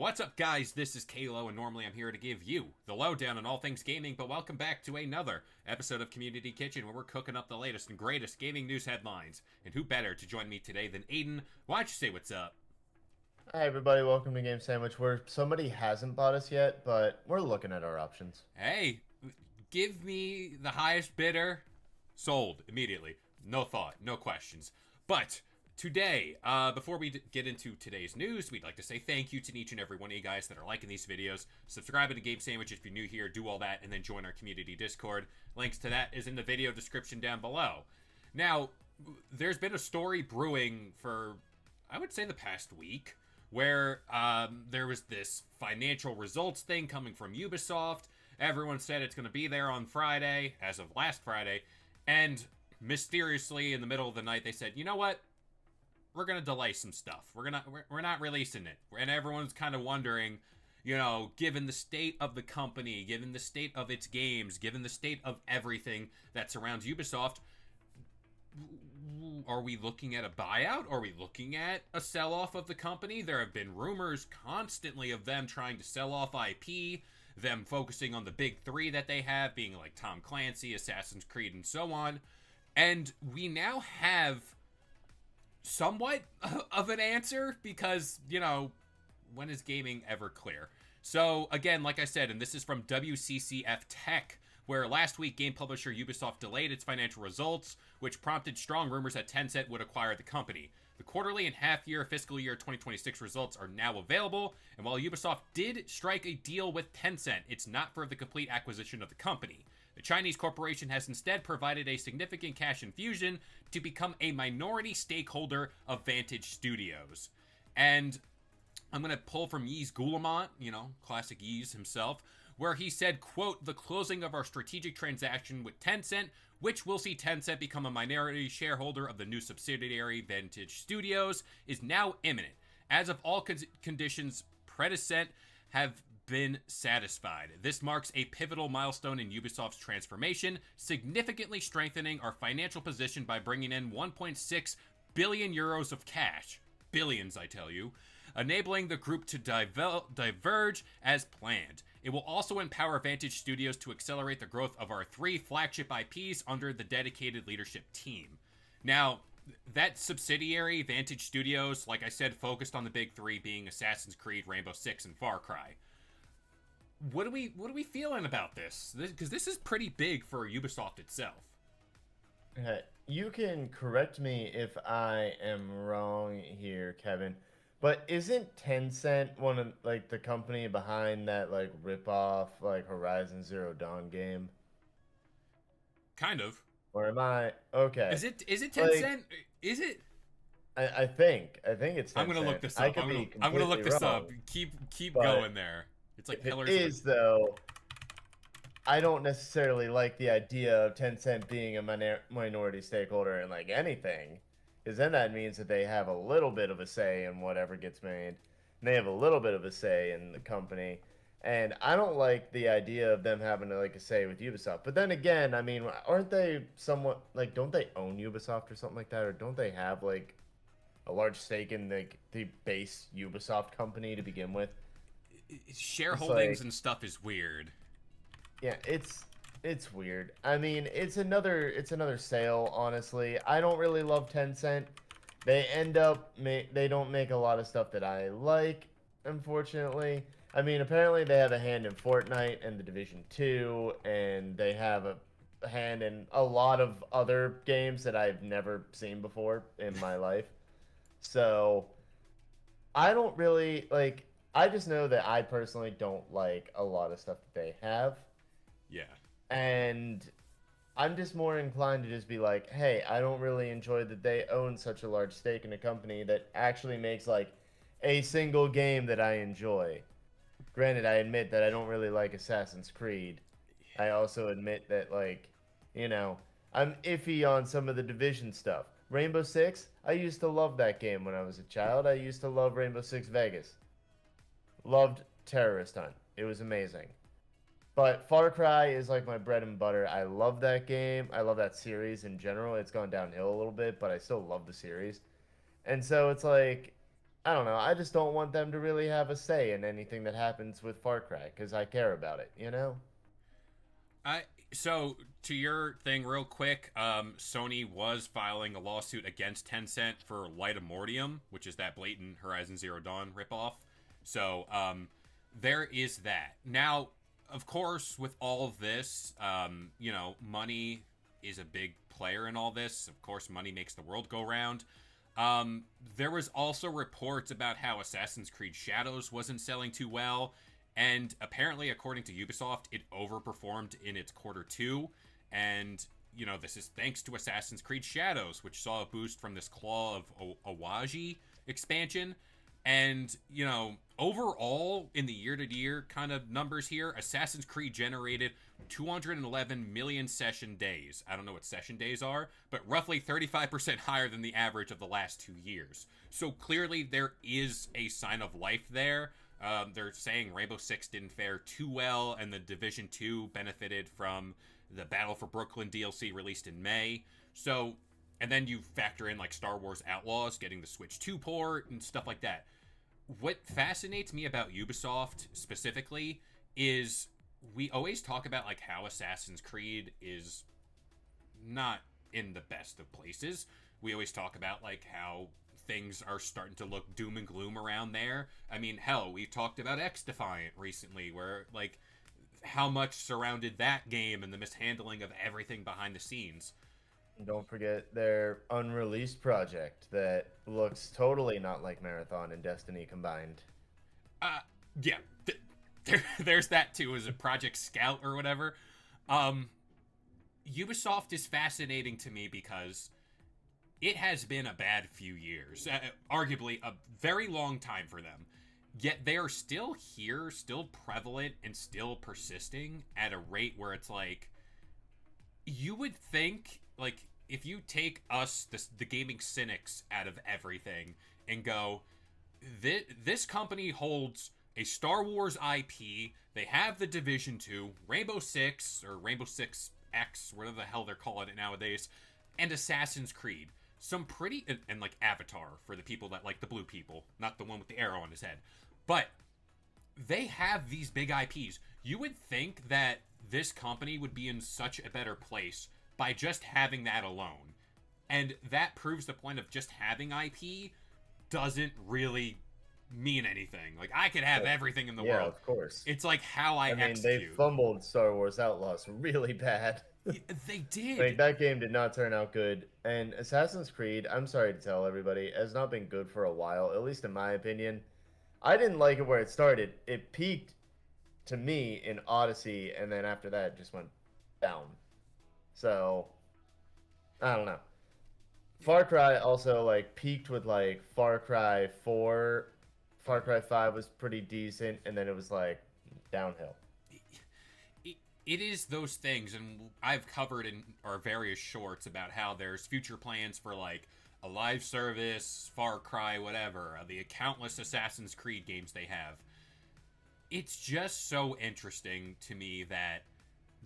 What's up, guys? This is Kalo, and normally I'm here to give you the lowdown on all things gaming, but welcome back to another episode of Community Kitchen, where we're cooking up the latest and greatest gaming news headlines. And who better to join me today than Aiden? Why don't you say what's up? Hi everybody, welcome to Game Sandwich, where somebody hasn't bought us yet, but we're looking at our options. Hey, give me the highest bidder. Sold immediately. No thought, no questions. But today, before we get into today's news, we'd like to say thank you to each and every one of you guys that are liking these videos, subscribing to Game Sandwich if you're new here, do all that, and then join our community Discord. Links to that is in the video description down below. Now, there's been a story brewing for, I would say, the past week, where there was this financial results thing coming from Ubisoft. Everyone said it's going to be there on Friday, as of last Friday, and mysteriously in the middle of the night they said, you know what, we're gonna delay some stuff, we're not releasing it. And everyone's kind of wondering, you know, given the state of the company, given the state of its games, given the state of everything that surrounds Ubisoft, are we looking at a buyout? Are we looking at a sell-off of the company? There have been rumors constantly of them trying to sell off IP, them focusing on the big three that they have, being like Tom Clancy, Assassin's Creed, and so on. And we now have somewhat of an answer because, you know, when is gaming ever clear? So, again, like I said, and this is from WCCF Tech, where last week game publisher Ubisoft delayed its financial results, which prompted strong rumors that Tencent would acquire the company. The quarterly and half-year fiscal year 2026 results are now available, and while Ubisoft did strike a deal with Tencent, it's not for the complete acquisition of the company. The Chinese corporation has instead provided a significant cash infusion to become a minority stakeholder of Vantage Studios. And I'm going to pull from Yves Goulamont, you know, classic Yves himself, where he said, quote, "The closing of our strategic transaction with Tencent, which will see Tencent become a minority shareholder of the new subsidiary Vantage Studios, is now imminent. As of all conditions precedent have been satisfied. This marks a pivotal milestone in Ubisoft's transformation, significantly strengthening our financial position by bringing in 1.6 billion euros of cash. Billions, I tell you. Enabling the group to diverge as planned. It will also empower Vantage Studios to accelerate the growth of our three flagship IPs under the dedicated leadership team." Now, that subsidiary, Vantage Studios, like I said, focused on the big three being Assassin's Creed, Rainbow Six, and Far Cry. What are we feeling about this? Because this is pretty big for Ubisoft itself. Okay, you can correct me if I am wrong here, Kevin, but isn't Tencent one of like the company behind that like rip-off like Horizon Zero Dawn game? Kind of. Or am I okay? Is it Like Tencent? Is it? I think it's I'm gonna look Tencent. this I up. could be I'm gonna look completely this up. wrong, Keep but going there. It's like if it pillars of is though, I don't necessarily like the idea of Tencent being a minority stakeholder in like anything, because then that means that they have a little bit of a say in whatever gets made, and they have a little bit of a say in the company. And I don't like the idea of them having to like a say with Ubisoft. But then again, I mean, aren't they somewhat like don't they own Ubisoft or something like that, or don't they have like a large stake in the base Ubisoft company to begin with? It's shareholdings like and stuff is weird. yeah, it's weird. I mean, it's another sale, honestly. I don't really love Tencent. They end up they don't make a lot of stuff that I like, unfortunately. I mean, apparently they have a hand in Fortnite and the Division 2, and they have a hand in a lot of other games that I've never seen before in my life. So, I don't really like I just know that I personally don't like a lot of stuff that they have. Yeah. And I'm just more inclined to just be like, hey, I don't really enjoy that they own such a large stake in a company that actually makes like a single game that I enjoy. Granted, I admit that I don't really like Assassin's Creed. I also admit that, like, you know, I'm iffy on some of the Division stuff. Rainbow Six, I used to love that game when I was a child. I used to love Rainbow Six Vegas. Loved Terrorist Hunt. It was amazing. But Far Cry is like my bread and butter. I love that game. I love that series in general. It's gone downhill a little bit, but I still love the series. And so it's like I don't know. I just don't want them to really have a say in anything that happens with Far Cry because I care about it, you know? I so to your thing real quick, Sony was filing a lawsuit against Tencent for Lightomortium, which is that blatant Horizon Zero Dawn ripoff. So there is that. Now, of course, with all of this, money is a big player in all this. Of course, money makes the world go round. There was also reports about how Assassin's Creed Shadows wasn't selling too well, and apparently, according to Ubisoft, it overperformed in its quarter two. And, this is thanks to Assassin's Creed Shadows, which saw a boost from this Claw of Awaji expansion. And, overall, in the year-to-year kind of numbers here, Assassin's Creed generated 211 million session days. I don't know what session days are, but roughly 35% higher than the average of the last 2 years. So clearly there is a sign of life there. They're saying Rainbow Six didn't fare too well, and the Division 2 benefited from the Battle for Brooklyn DLC released in May. So, and then you factor in like Star Wars Outlaws getting the Switch 2 port and stuff like that. What fascinates me about Ubisoft specifically is we always talk about like how Assassin's Creed is not in the best of places. We always talk about like how things are starting to look doom and gloom around there. I mean, hell, we talked about X Defiant recently, where like how much surrounded that game and the mishandling of everything behind the scenes. And don't forget their unreleased project that looks totally not like Marathon and Destiny combined. Uh, yeah, there's that too. Is it Project Scout or whatever? Ubisoft is fascinating to me because it has been a bad few years, arguably a very long time for them. Yet they are still here, still prevalent, and still persisting at a rate where it's like, you would think, like, if you take us, the gaming cynics, out of everything and go, this company holds a Star Wars IP, they have the Division 2, Rainbow Six, or Rainbow Six X, whatever the hell they're calling it nowadays, and Assassin's Creed. Some pretty, and like Avatar, for the people that like the blue people, not the one with the arrow on his head. But they have these big IPs. You would think that this company would be in such a better place by just having that alone. And that proves the point of just having IP doesn't really mean anything. Like, I could have everything in the Yeah, world. of course. It's like how I I mean, they execute. fumbled Star Wars Outlaws really bad. They did. Like, that game did not turn out good. And Assassin's Creed, I'm sorry to tell everybody, has not been good for a while, at least in my opinion. I didn't like it where it started. It peaked to me in Odyssey, and then after that, it just went down. So, I don't know. Far Cry also like peaked with like Far Cry 4. Far Cry 5 was pretty decent, and then it was like downhill. It is those things, and I've covered in our various shorts about how there's future plans for like a live service, Far Cry, whatever, the countless Assassin's Creed games they have. It's just so interesting to me that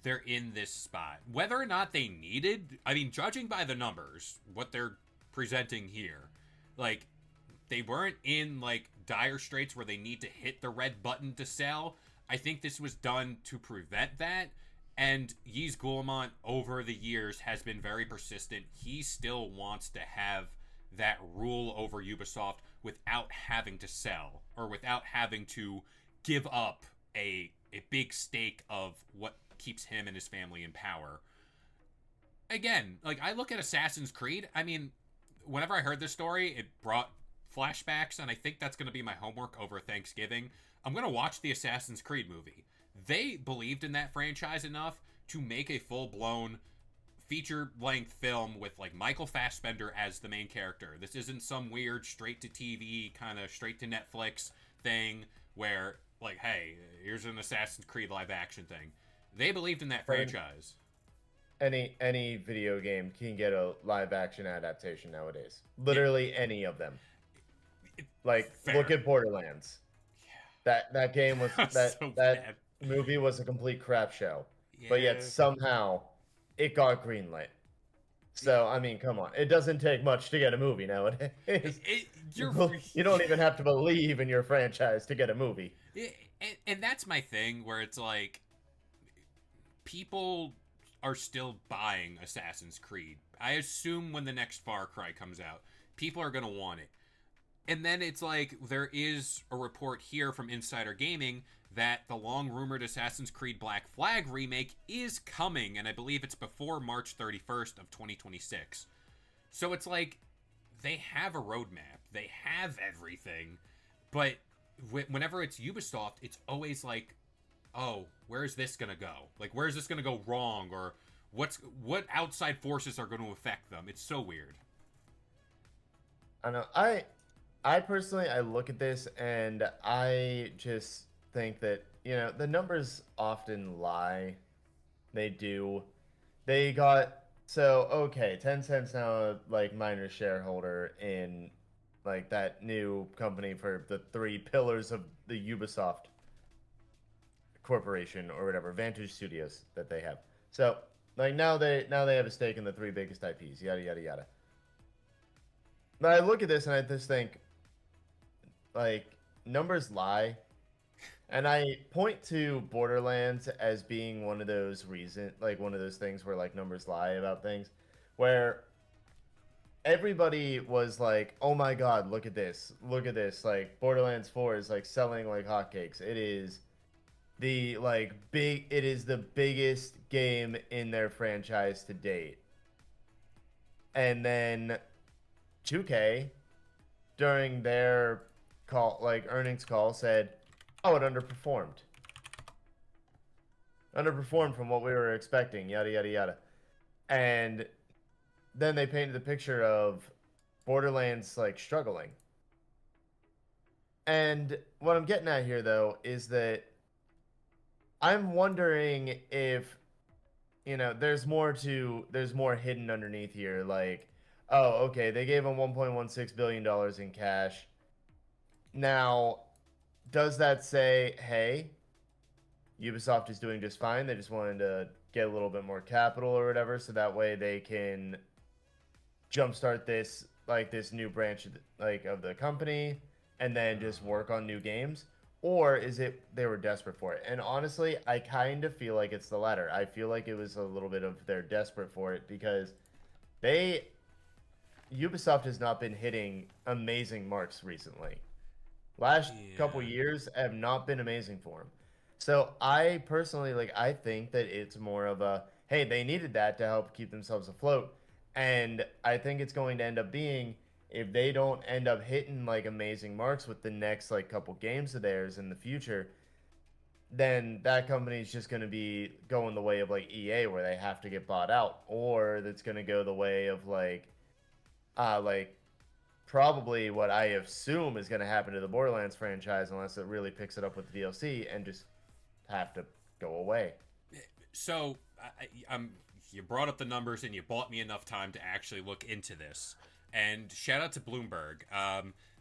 they're in this spot. Whether or not they needed, I mean, judging by the numbers, what they're presenting here, like, they weren't in, like, dire straits where they need to hit the red button to sell. I think this was done to prevent that. And Yves Guillemot, over the years, has been very persistent. He still wants to have that rule over Ubisoft without having to sell or without having to give up a big stake of what keeps him and his family in power. Again, like, I look at Assassin's Creed, I mean, whenever I heard this story, it brought flashbacks, and I think that's going to be my homework over Thanksgiving. I'm going to watch the Assassin's Creed movie. They believed in that franchise enough to make a full-blown feature-length film with, like, Michael Fassbender as the main character. This isn't some weird straight-to-TV, kind of straight-to-Netflix thing where, like, hey, here's an Assassin's Creed live-action thing. They believed in that franchise. Any video game can get a live action adaptation nowadays. Literally any of them. Like, Fair. look at Borderlands. Yeah. That game was that So that bad. movie was a complete crap show. Yeah. But yet somehow it got greenlit. So, I mean, come on. It doesn't take much to get a movie nowadays. You're You don't even have to believe in your franchise to get a movie. and that's my thing where it's like people are still buying Assassin's Creed. I assume when the next Far Cry comes out, people are going to want it. And then it's like there is a report here from Insider Gaming that the long rumored Assassin's Creed Black Flag remake is coming, and I believe it's before March 31st of 2026. So it's like they have a roadmap, they have everything, but whenever it's Ubisoft, it's always like, oh, where's this gonna go? Like, where's this gonna go wrong, or what outside forces are going to affect them? It's so weird. I know. I personally, I look at this and I just think that, the numbers often lie. They do. They got, so, okay, Tencent's now a, like, minor shareholder in, like, that new company for the three pillars of the Ubisoft corporation or whatever, Vantage Studios that they have. So, like, now they have a stake in the three biggest IPs, yada, yada, yada. But I look at this and I just think, like, numbers lie. And I point to Borderlands as being one of those one of those things where, like, numbers lie about things, where everybody was like, "Oh my God, look at this!" Like, Borderlands 4 is like selling like hotcakes. It is the biggest game in their franchise to date. And then 2K during their earnings call said, "Oh, it underperformed. Underperformed from what we were expecting, yada yada yada." And then they painted the picture of Borderlands like struggling. And what I'm getting at here though is that I'm wondering if there's more hidden underneath here, like, oh, okay, they gave him $1.16 billion in cash. Now, does that say, hey, Ubisoft is doing just fine, they just wanted to get a little bit more capital or whatever, so that way they can jumpstart this new branch of the company and then just work on new games? Or is it they were desperate for it? And honestly, I kind of feel like it's the latter. I feel like it was a little bit of they're desperate for it because Ubisoft has not been hitting amazing marks recently. Last couple years have not been amazing for them. So I personally I think that it's more of a, hey, they needed that to help keep themselves afloat. And I think it's going to end up being, if they don't end up hitting like amazing marks with the next like couple games of theirs in the future, then that company is just going to be going the way of like EA, where they have to get bought out, or that's going to go the way of like probably what I assume is going to happen to the Borderlands franchise, unless it really picks it up with the DLC, and just have to go away. So you brought up the numbers and you bought me enough time to actually look into this. And shout out to Bloomberg.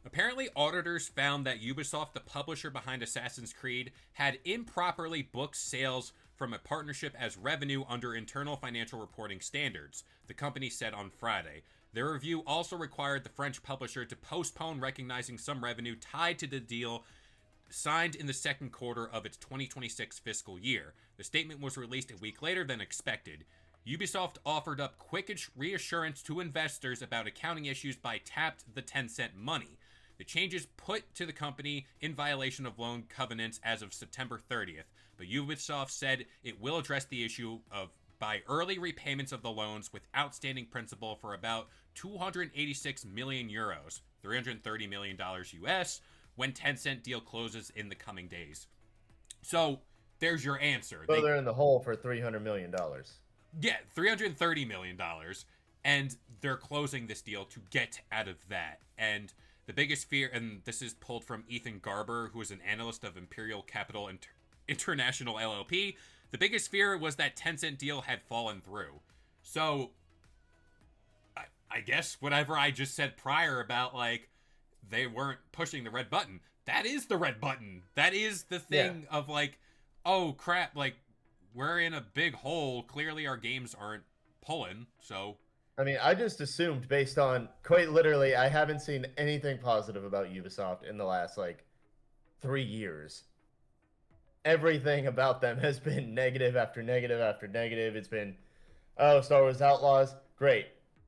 Apparently, auditors found that Ubisoft, the publisher behind Assassin's Creed, had improperly booked sales from a partnership as revenue under internal financial reporting standards, the company said on Friday. Their review also required the French publisher to postpone recognizing some revenue tied to the deal signed in the second quarter of its 2026 fiscal year. The statement was released a week later than expected. Ubisoft offered up quick reassurance to investors about accounting issues by tapped the Tencent money. The changes put to the company in violation of loan covenants as of September 30th, but Ubisoft said it will address the issue of by early repayments of the loans with outstanding principal for about 286 million euros, $330 million US, when Tencent deal closes in the coming days. So there's your answer. So they're in the hole for $300 million. Yeah, $330 million. And they're closing this deal to get out of that. And the biggest fear, and this is pulled from Ethan Garber, who is an analyst of Imperial Capital International LLP, the biggest fear was that Tencent deal had fallen through. So, I guess whatever I just said prior about, like, they weren't pushing the red button, that is the red button. That is the thing of, like, oh, crap, like, we're in a big hole. Clearly our games aren't pulling, so I mean, I just assumed based on quite literally, I haven't seen anything positive about Ubisoft in the last like 3 years. Everything about them has been negative after negative after negative. It's been, oh, Star Wars Outlaws, great.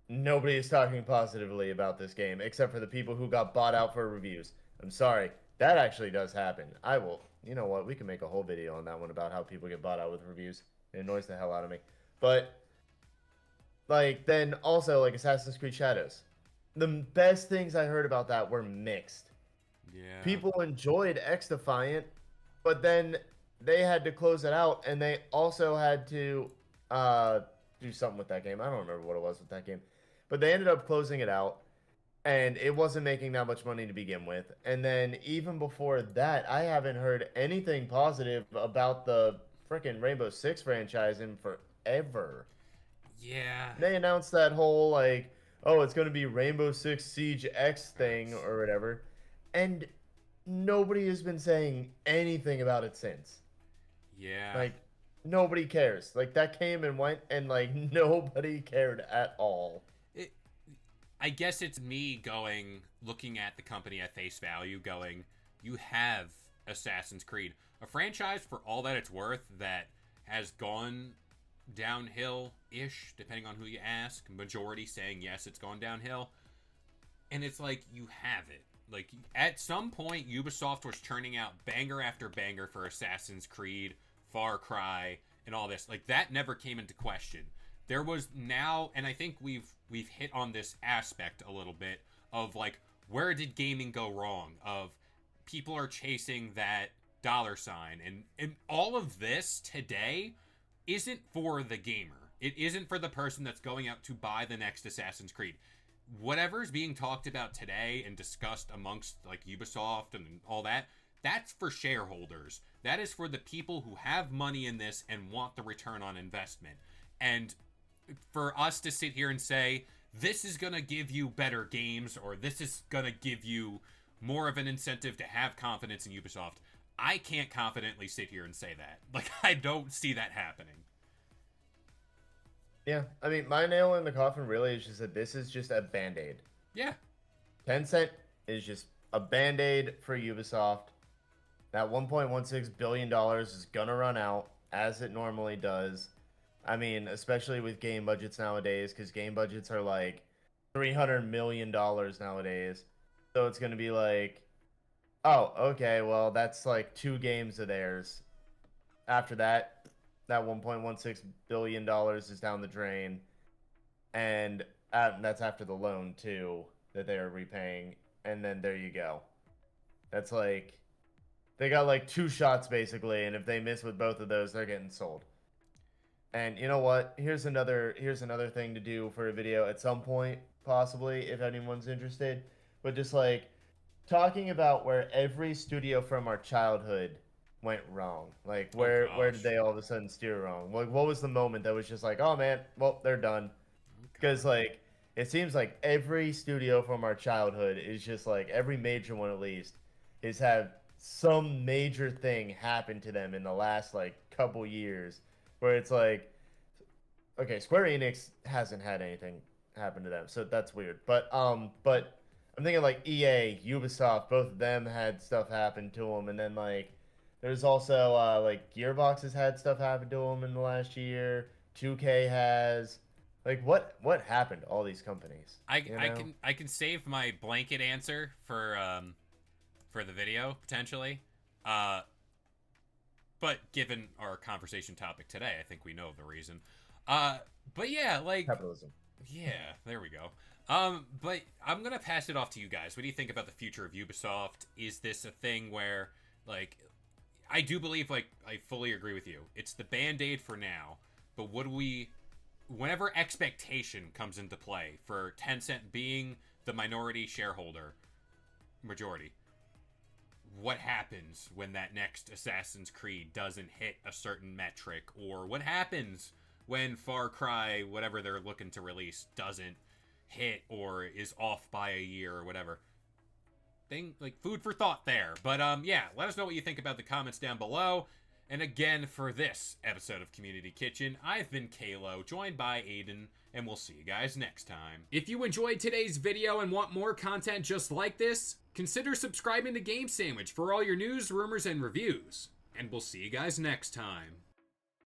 Nobody is talking positively about this game except for the people who got bought out for reviews. I'm sorry. That actually does happen. I will, you know what? We can make a whole video on that one about how people get bought out with reviews. It annoys the hell out of me. But like then also like Assassin's Creed Shadows. The best things I heard about that were mixed. Yeah. People enjoyed X Defiant, but then they had to close it out and they also had to uh do something with that game. I don't remember what it was with that game. But they ended up closing it out and it wasn't making that much money to begin with. And then even before that, I haven't heard anything positive about the freaking Rainbow Six franchise in forever. Yeah. They announced that whole like, oh, it's going to be Rainbow Six Siege X thing X. or whatever, and nobody has been saying anything about it since. Yeah. Like, nobody cares. Like that came and went, and like nobody cared at all. It, I guess it's me going, looking at the company at face value, going, you have Assassin's Creed, a franchise for all that it's worth that has gone downhill ish, depending on who you ask. Majority saying yes, it's gone downhill. And it's like, you have it. Like, at some point, Ubisoft was churning out banger after banger for Assassin's Creed, Far Cry, and all this. Like, that never came into question. There was now, and I think we've hit on this aspect a little bit of like, where did gaming go wrong? Of people are chasing that dollar sign, and all of this today isn't for the gamer. It isn't for the person that's going out to buy the next Assassin's Creed. Whatever's being talked about today and discussed amongst like Ubisoft and all that, that's for shareholders. That is for the people who have money in this and want the return on investment. And for us to sit here and say, this is going to give you better games or this is going to give you more of an incentive to have confidence in Ubisoft, I can't confidently sit here and say that. Like, I don't see that happening. Yeah, I mean, my nail in the coffin really is just that this is just a band aid. Yeah. Tencent is just a band aid for Ubisoft. That $1.16 billion is gonna run out as it normally does. I mean, especially with game budgets nowadays, because game budgets are like $300 million nowadays. So it's gonna be like, oh, okay, well that's like 2 games of theirs. After that, that $1.16 billion is down the drain, and that's after the loan too that they are repaying. And then there you go. That's like they got like 2 shots basically, and if they miss with both of those, they're getting sold. And you know what? Here's another thing to do for a video at some point, possibly, if anyone's interested. But just like talking about where every studio from our childhood went wrong. Like Oh where did gosh. they all of a sudden steer wrong? Like what was the moment that was just like, oh man, well they're done. Because Okay. like it seems like every studio from our childhood is just like every major one at least is had some major thing happen to them in the last like couple years where it's like okay, Square Enix hasn't had anything happen to them, so that's weird. But I'm thinking like EA, Ubisoft, both of them had stuff happen to them, and then like there's also like Gearbox has had stuff happen to them in the last year. 2K has. Like what happened to all these companies? I You I know? can I can save my blanket answer for the video potentially. Uh but given our conversation topic today, I think we know the reason. Uh but yeah, like Capitalism. yeah, there we go. But I'm gonna pass it off to you guys. What do you think about the future of Ubisoft? Is this a thing where, like, I do believe, like, I fully agree with you. It's the band aid for now, but what do we, whenever expectation comes into play for Tencent being the minority shareholder, majority, what happens when that next Assassin's Creed doesn't hit a certain metric, or what happens when Far Cry, whatever they're looking to release, doesn't hit or is off by a year or whatever. Thing like food for thought there. But yeah, let us know what you think about the comments down below. And again, for this episode of Community Kitchen, I've been Kalo, joined by Aiden, and we'll see you guys next time. If you enjoyed today's video and want more content just like this, consider subscribing to Game Sandwich for all your news, rumors, and reviews. And we'll see you guys next time.